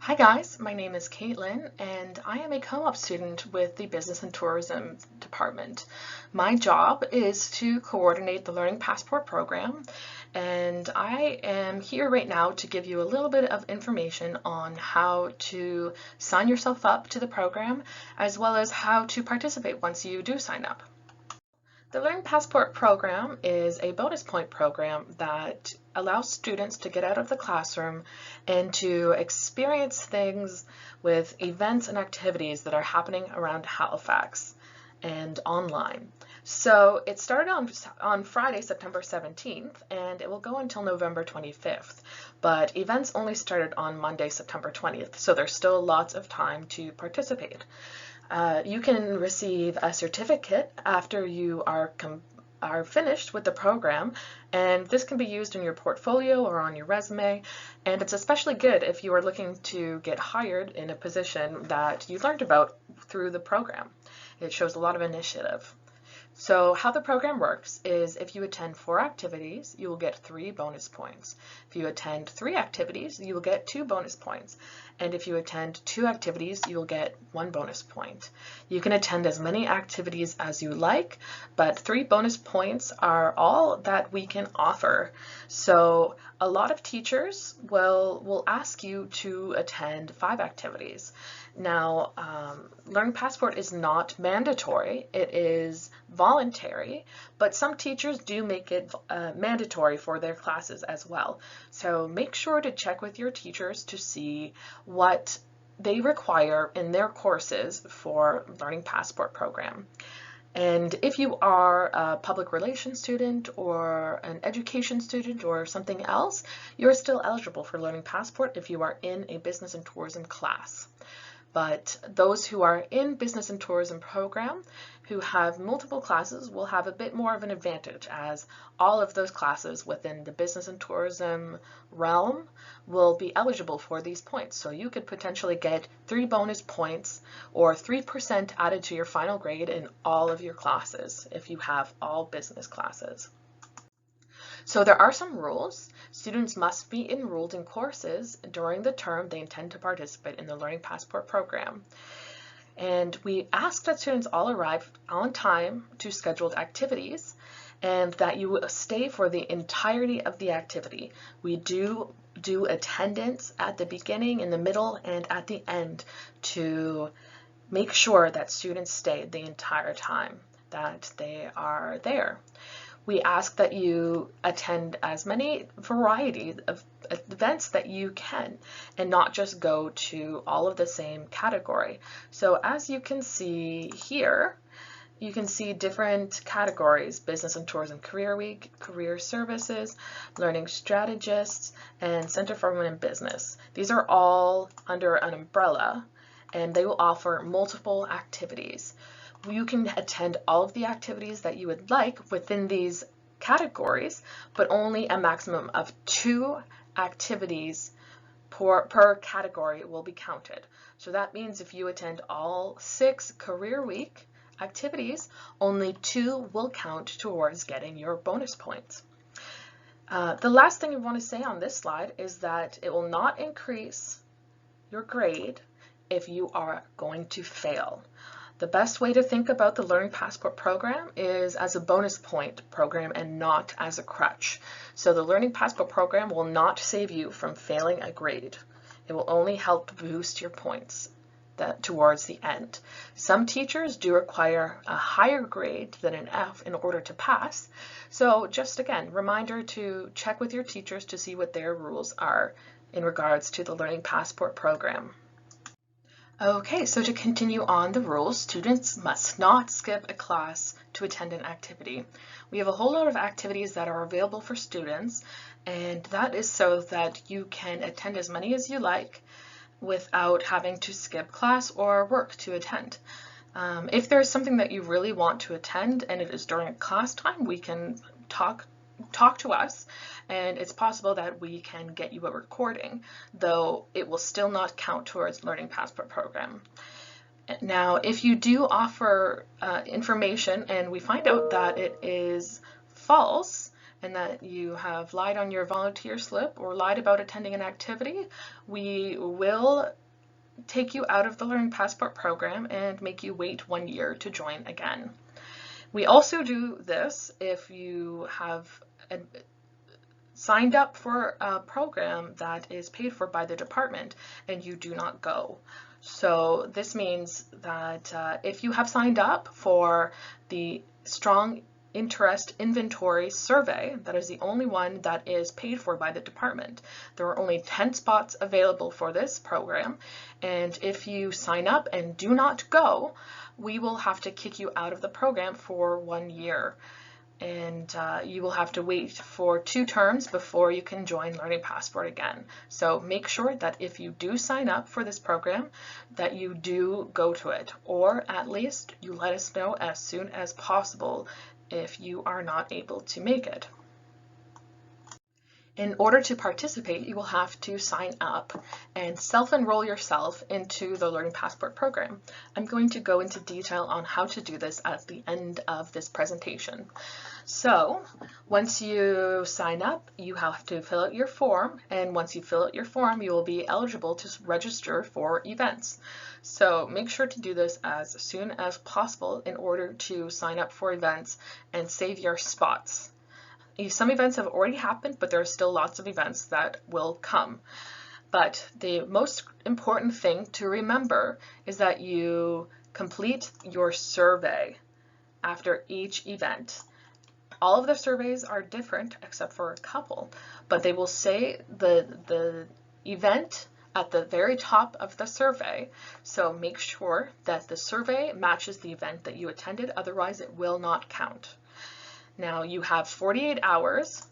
Hi guys, my name is Caitlin and I am a co-op student with the Business and Tourism Department. My job is to coordinate the Learning Passport program, and I am here right now to give you a little bit of information on how to sign yourself up to the program as well as how to participate once you do sign up. The Learning Passport program is a bonus point program that allows students to get out of the classroom and to experience things with events and activities that are happening around Halifax and online. So it started on Friday, September 17th, and it will go until November 25th. But events only started on Monday, September 20th, so there's still lots of time to participate. You can receive a certificate after you are finished with the program, and this can be used in your portfolio or on your resume, and it's especially good if you are looking to get hired in a position that you learned about through the program. It shows a lot of initiative. So how the program works is if you attend 4 activities, you will get 3 bonus points. If you attend 3 activities, you will get 2 bonus points. And if you attend 2 activities, you will get 1 bonus point. You can attend as many activities as you like, but 3 bonus points are all that we can offer. So a lot of teachers will ask you to attend 5 activities. Now, Learning Passport is not mandatory, it is voluntary, but some teachers do make it mandatory for their classes as well. So make sure to check with your teachers to see what they require in their courses for Learning Passport program. And if you are a public relations student or an education student or something else, you're still eligible for Learning Passport if you are in a business and tourism class. But those who are in business and tourism program who have multiple classes will have a bit more of an advantage, as all of those classes within the business and tourism realm will be eligible for these points. So you could potentially get 3 bonus points or 3% added to your final grade in all of your classes if you have all business classes. So there are some rules. Students must be enrolled in courses during the term they intend to participate in the Learning Passport program. And we ask that students all arrive on time to scheduled activities and that you stay for the entirety of the activity. We do attendance at the beginning, in the middle, and at the end to make sure that students stay the entire time that they are there. We ask that you attend as many variety of events that you can and not just go to all of the same category. So as you can see here, you can see different categories: Business and Tourism Career Week, Career Services, Learning Strategists, and Center for Women in Business. These are all under an umbrella and they will offer multiple activities. You can attend all of the activities that you would like within these categories, but only a maximum of 2 activities per category will be counted. So that means if you attend all 6 Career Week activities, only 2 will count towards getting your bonus points. The last thing I want to say on this slide is that it will not increase your grade if you are going to fail. The best way to think about the Learning Passport program is as a bonus point program and not as a crutch. So the Learning Passport program will not save you from failing a grade. It will only help boost your points towards the end. Some teachers do require a higher grade than an F in order to pass. So just again, reminder to check with your teachers to see what their rules are in regards to the Learning Passport program. Okay, so to continue on the rules, students must not skip a class to attend an activity. We have a whole lot of activities that are available for students, and that is so that you can attend as many as you like without having to skip class or work to attend. If there's something that you really want to attend and it is during class time, we can talk to us, and it's possible that we can get you a recording, though it will still not count towards Learning Passport program. Now, if you do offer information and we find out that it is false, and that you have lied on your volunteer slip or lied about attending an activity, we will take you out of the Learning Passport program and make you wait 1 year to join again. We also do this if you have signed up for a program that is paid for by the department and you do not go. So this means that if you have signed up for the Strong Interest Inventory Survey, that is the only one that is paid for by the department. There are only 10 spots available for this program, and if you sign up and do not go, we will have to kick you out of the program for 1 year. And you will have to wait for 2 terms before you can join Learning Passport again. So make sure that if you do sign up for this program, that you do go to it, or at least you let us know as soon as possible if you are not able to make it. In order to participate, you will have to sign up and self-enroll yourself into the Learning Passport program. I'm going to go into detail on how to do this at the end of this presentation. So once you sign up, you have to fill out your form, and once you fill out your form, you will be eligible to register for events. So make sure to do this as soon as possible in order to sign up for events and save your spots. Some events have already happened, but there are still lots of events that will come. But the most important thing to remember is that you complete your survey after each event. All of the surveys are different except for a couple, but they will say the event at the very top of the survey. So make sure that the survey matches the event that you attended, otherwise it will not count. Now you have 48 hours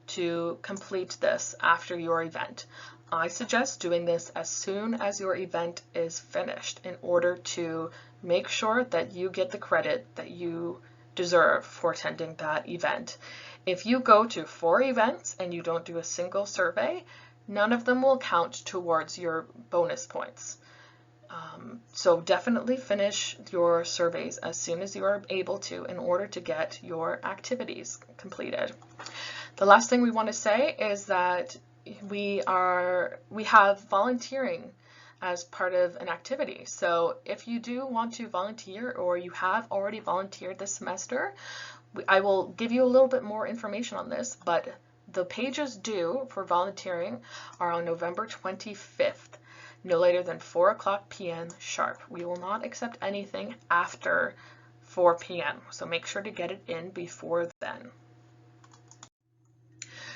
to complete this after your event. I suggest doing this as soon as your event is finished in order to make sure that you get the credit that you deserve for attending that event. If you go to 4 events and you don't do a single survey, none of them will count towards your bonus points. So definitely finish your surveys as soon as you are able to in order to get your activities completed. The last thing we want to say is that we have volunteering as part of an activity. So if you do want to volunteer or you have already volunteered this semester, I will give you a little bit more information on this, but the pages due for volunteering are on November 25th. No later than 4 p.m. sharp. We will not accept anything after 4 p.m. So make sure to get it in before then.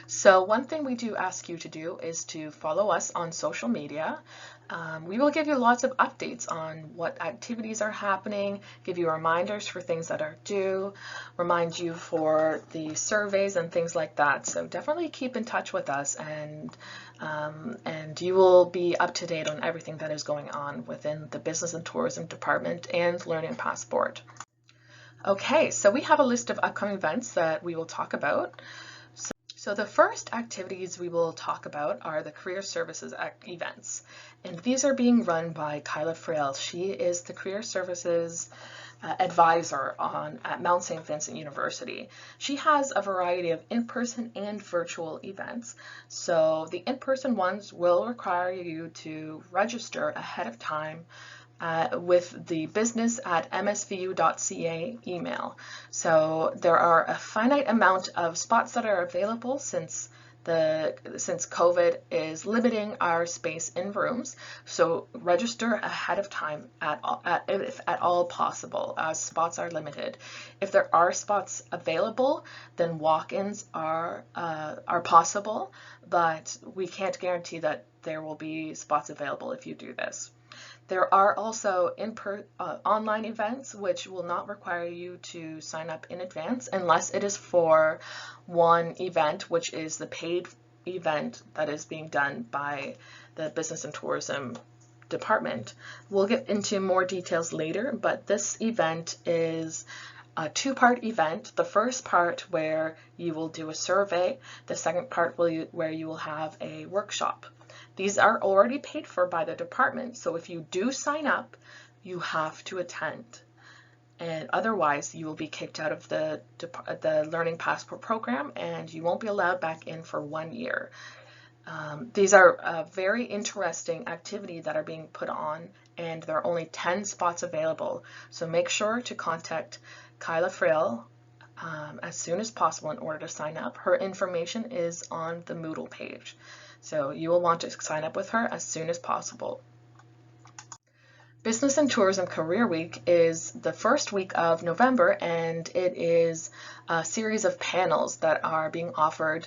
So one thing we do ask you to do is to follow us on social media. We will give you lots of updates on what activities are happening, give you reminders for things that are due, remind you for the surveys and things like that. So definitely keep in touch with us, and you will be up to date on everything that is going on within the Business and Tourism Department and Learning Passport. Okay, so we have a list of upcoming events that we will talk about. So the first activities we will talk about are the Career Services events, and these are being run by Kyla Frail. She is the Career Services advisor at Mount St. Vincent University. She has a variety of in-person and virtual events. So the in-person ones will require you to register ahead of time with the business@msvu.ca email. So there are a finite amount of spots that are available since COVID is limiting our space in rooms. So register ahead of time if at all possible, as spots are limited. If there are spots available, then walk-ins are possible, but we can't guarantee that there will be spots available if you do this. There are also online events which will not require you to sign up in advance unless it is for one event, which is the paid event that is being done by the Business and Tourism Department. We'll get into more details later, but this event is a 2-part event. The first part where you will do a survey, the second part where you will have a workshop. These are already paid for by the department, so if you do sign up, you have to attend. and otherwise you will be kicked out of the Learning Passport program and you won't be allowed back in for 1 year. These are a very interesting activity that are being put on, and there are only 10 spots available. So make sure to contact Kyla Frail as soon as possible in order to sign up. Her information is on the Moodle page. So you will want to sign up with her as soon as possible. Business and Tourism Career Week is the first week of November, and it is a series of panels that are being offered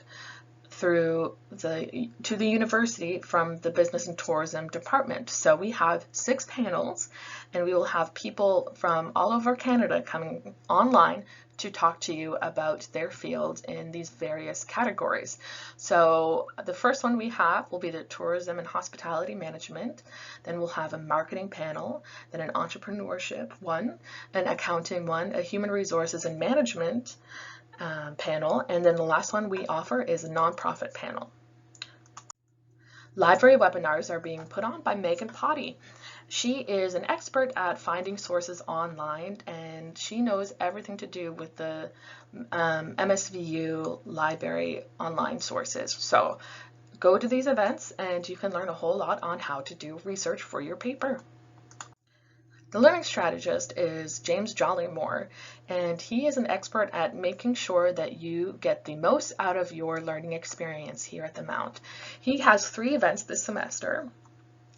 to the university from the Business and Tourism Department. So we have 6 panels, and we will have people from all over Canada coming online to talk to you about their field in these various categories. So the first one we have will be the Tourism and Hospitality Management. Then we'll have a marketing panel, then an entrepreneurship one, an accounting one, a human resources and management panel, and then the last one we offer is a nonprofit panel. Library webinars are being put on by Megan Potty. She is an expert at finding sources online, and she knows everything to do with the MSVU library online sources. So go to these events and you can learn a whole lot on how to do research for your paper. The learning strategist is James Jollymore, and he is an expert at making sure that you get the most out of your learning experience here at the Mount. He has 3 events this semester.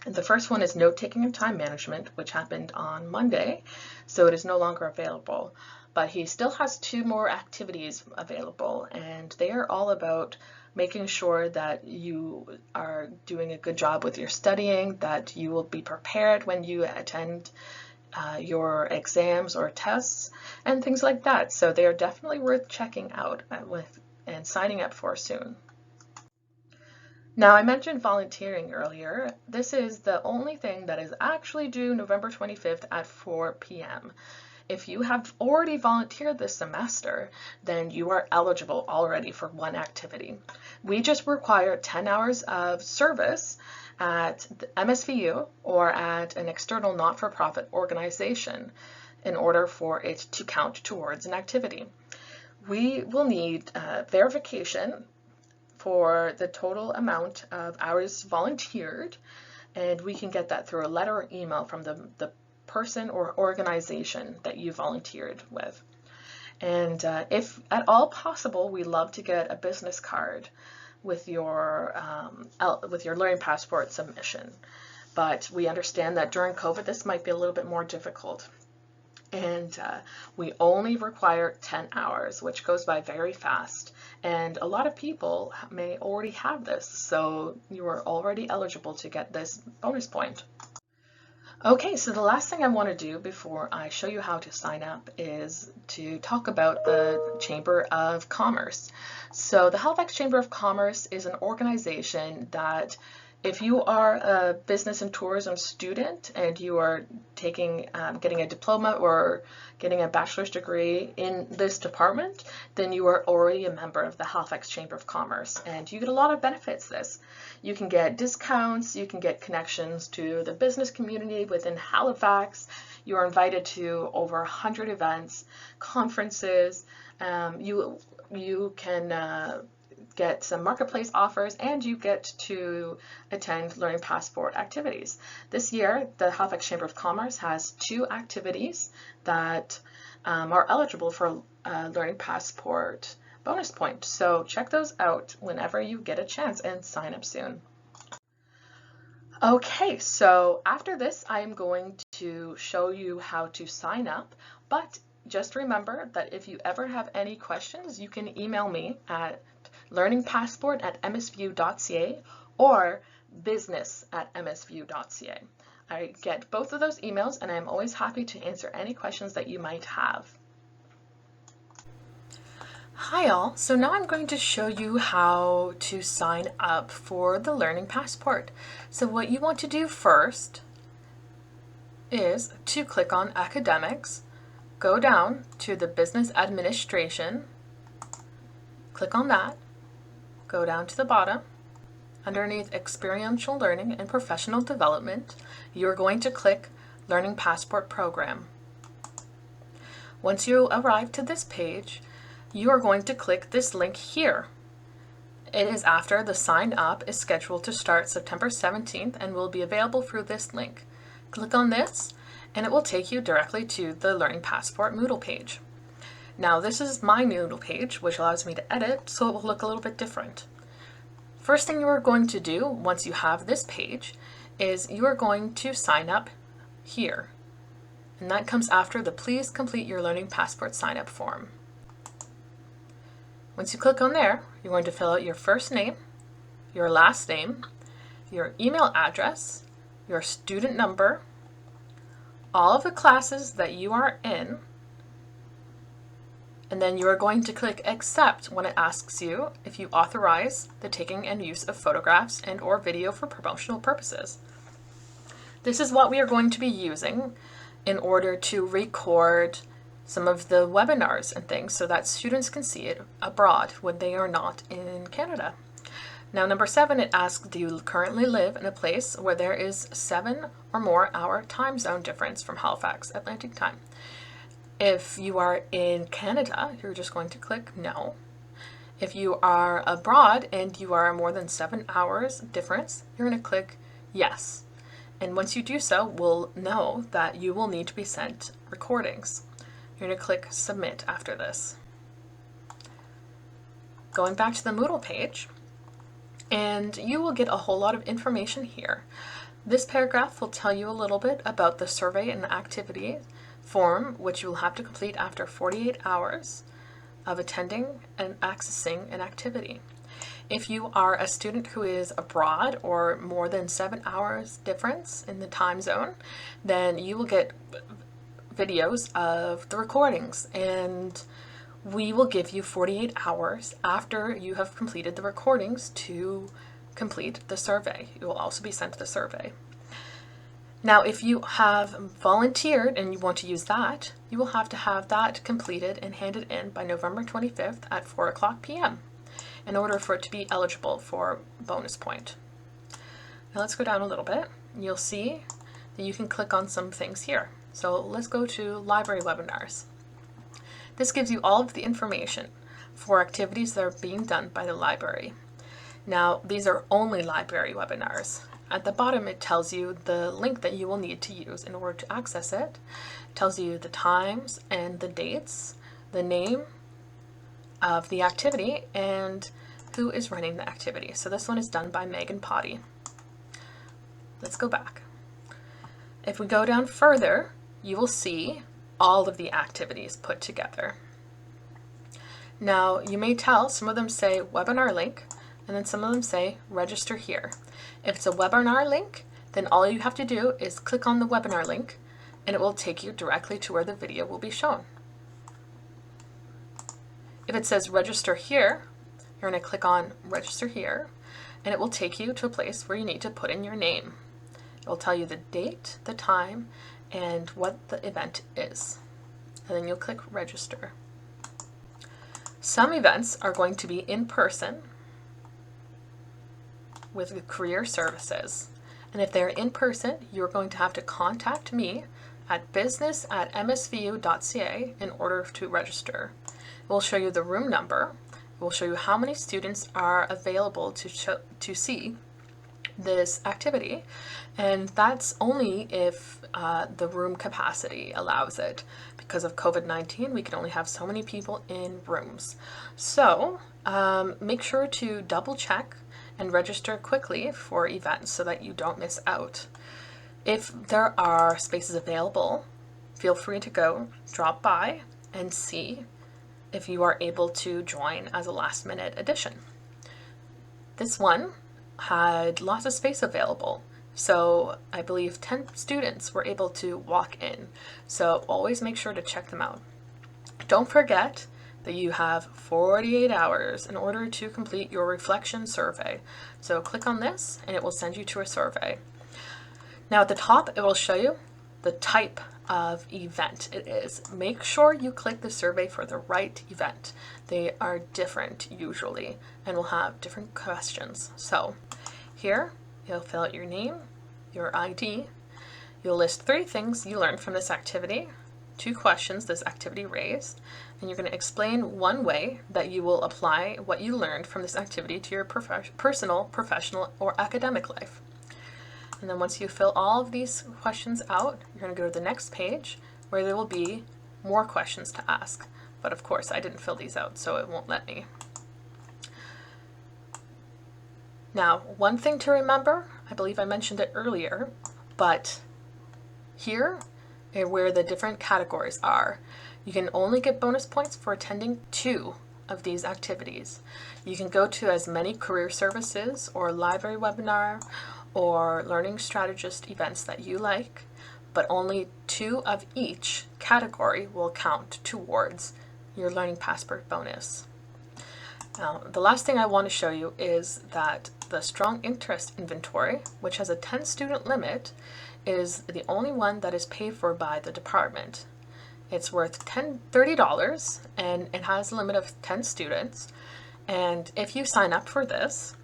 The first one is note-taking and time management, which happened on Monday, so it is no longer available. But he still has 2 more activities available, and they are all about making sure that you are doing a good job with your studying, that you will be prepared when you attend your exams or tests, and things like that. So they are definitely worth checking out and signing up for soon. Now, I mentioned volunteering earlier. This is the only thing that is actually due November 25th at 4 p.m. If you have already volunteered this semester, then you are eligible already for one activity. We just require 10 hours of service at the MSVU or at an external not-for-profit organization in order for it to count towards an activity. We will need verification for the total amount of hours volunteered, and we can get that through a letter or email from the person or organization that you volunteered with. And if at all possible, we love to get a business card with your Learning Passport submission. But we understand that during COVID, this might be a little bit more difficult. And we only require 10 hours, which goes by very fast. And a lot of people may already have this, so you are already eligible to get this bonus point. Okay, so the last thing I want to do before I show you how to sign up is to talk about the Chamber of Commerce. So the Halifax Chamber of Commerce is an organization that if you are a business and tourism student and you are getting a diploma or getting a bachelor's degree in this department, then you are already a member of the Halifax Chamber of Commerce, and you get a lot of benefits this. You can get discounts, you can get connections to the business community within Halifax, you are invited to over 100 events, conferences, you can get some marketplace offers, and you get to attend Learning Passport activities. This year, the Halifax Chamber of Commerce has 2 activities that are eligible for Learning Passport bonus point. So check those out whenever you get a chance and sign up soon. Okay, so after this, I am going to show you how to sign up, but just remember that if you ever have any questions, you can email me at learningpassport@msvu.ca or business@msvu.ca. I get both of those emails, and I'm always happy to answer any questions that you might have. Hi all, so now I'm going to show you how to sign up for the Learning Passport. So what you want to do first is to click on Academics, go down to the Business Administration, click on that, go down to the bottom. Underneath Experiential Learning and Professional Development, you're going to click Learning Passport Program. Once you arrive to this page, you are going to click this link here. It is after the sign up is scheduled to start September 17th and will be available through this link. Click on this and it will take you directly to the Learning Passport Moodle page. Now this is my Moodle page, which allows me to edit, so it will look a little bit different. First thing you are going to do once you have this page is you are going to sign up here. And that comes after the Please Complete Your Learning Passport sign up form. Once you click on there, you're going to fill out your first name, your last name, your email address, your student number, all of the classes that you are in, and then you are going to click Accept when it asks you if you authorize the taking and use of photographs and or video for promotional purposes. This is what we are going to be using in order to record some of the webinars and things so that students can see it abroad when they are not in Canada. Now, number 7, it asks, do you currently live in a place where there is 7 or more hour time zone difference from Halifax Atlantic time? If you are in Canada, you're just going to click no. If you are abroad and you are more than 7 hours difference, you're going to click yes. And once you do so, we'll know that you will need to be sent recordings. You're going to click Submit after this. Going back to the Moodle page, and you will get a whole lot of information here. This paragraph will tell you a little bit about the survey and activity form, which you will have to complete after 48 hours of attending and accessing an activity. If you are a student who is abroad or more than 7 hours difference in the time zone, then you will get videos of the recordings, and we will give you 48 hours after you have completed the recordings to complete the survey. You will also be sent the survey. Now, if you have volunteered and you want to use that, you will have to have that completed and handed in by November 25th at 4:00 p.m. in order for it to be eligible for bonus point. Now let's go down a little bit. You'll see that you can click on some things here. So let's go to library webinars. This gives you all of the information for activities that are being done by the library. Now, these are only library webinars. At the bottom, it tells you the link that you will need to use in order to access it. It tells you the times and the dates, the name of the activity, and who is running the activity. So this one is done by Megan Potty. Let's go back. If we go down further, you will see all of the activities put together. Now, you may tell some of them say webinar link, and then some of them say register here. If it's a webinar link, then all you have to do is click on the webinar link and it will take you directly to where the video will be shown. If it says register here, you're going to click on register here and it will take you to a place where you need to put in your name. It will tell you the date, the time, and what the event is. And then you'll click register. Some events are going to be in person with career services. And if they're in person, you're going to have to contact me at business@msvu.ca in order to register. It will show you the room number. It will show you how many students are available to see this activity, and that's only if the room capacity allows it. Because of COVID-19, we can only have so many people in rooms. So make sure to double check and register quickly for events so that you don't miss out. If there are spaces available, feel free to go drop by and see if you are able to join as a last-minute addition. This one had lots of space available, so I believe 10 students were able to walk in, so always make sure to check them out. Don't forget that you have 48 hours in order to complete your reflection survey. So click on this and it will send you to a survey. Now at the top, it will show you the type of event it is. Make sure you click the survey for the right event. They are different usually and will have different questions. So here, you'll fill out your name, your ID. You'll list 3 things you learned from this activity, 2 questions this activity raised, and you're going to explain one way that you will apply what you learned from this activity to your personal, professional, or academic life. And then once you fill all of these questions out, you're going to go to the next page where there will be more questions to ask. But of course, I didn't fill these out, so it won't let me. Now, one thing to remember, I believe I mentioned it earlier, but here where the different categories are, you can only get bonus points for attending 2 of these activities. You can go to as many career services or library webinar or learning strategist events that you like, but only 2 of each category will count towards your Learning Passport bonus. Now, the last thing I want to show you is that the Strong Interest Inventory, which has a 10 student limit, is the only one that is paid for by the department. It's worth $30 and it has a limit of 10 students. And if you sign up for this,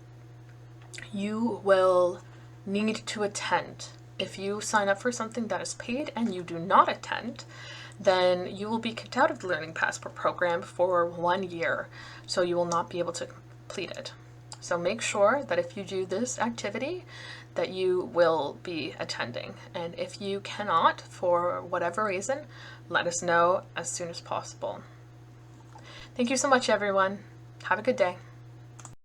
you will need to attend. If you sign up for something that is paid and you do not attend, then you will be kicked out of the Learning Passport program for 1 year, so you will not be able to complete it. So make sure that if you do this activity, that you will be attending. And if you cannot, for whatever reason, let us know as soon as possible. Thank you so much, everyone. Have a good day.